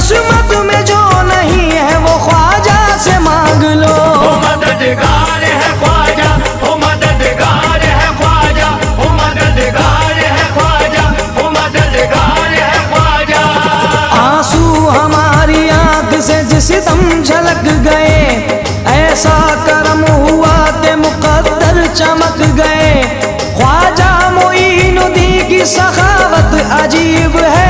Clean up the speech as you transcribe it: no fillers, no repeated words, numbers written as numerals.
किस्मत में जो नहीं है वो ख्वाजा से मांग लो। ओ मददगार है ख्वाजा, ओ मददगार है ख्वाजा, ओ मददगार है ख्वाजा, ओ मददगार है ख्वाजा। आंसू हमारी आंख से जिस दम झलक गए, ऐसा करम हुआ ते मुकद्दर चमक गए। ख्वाजा मोइनुद्दीन की सखावत अजीब है,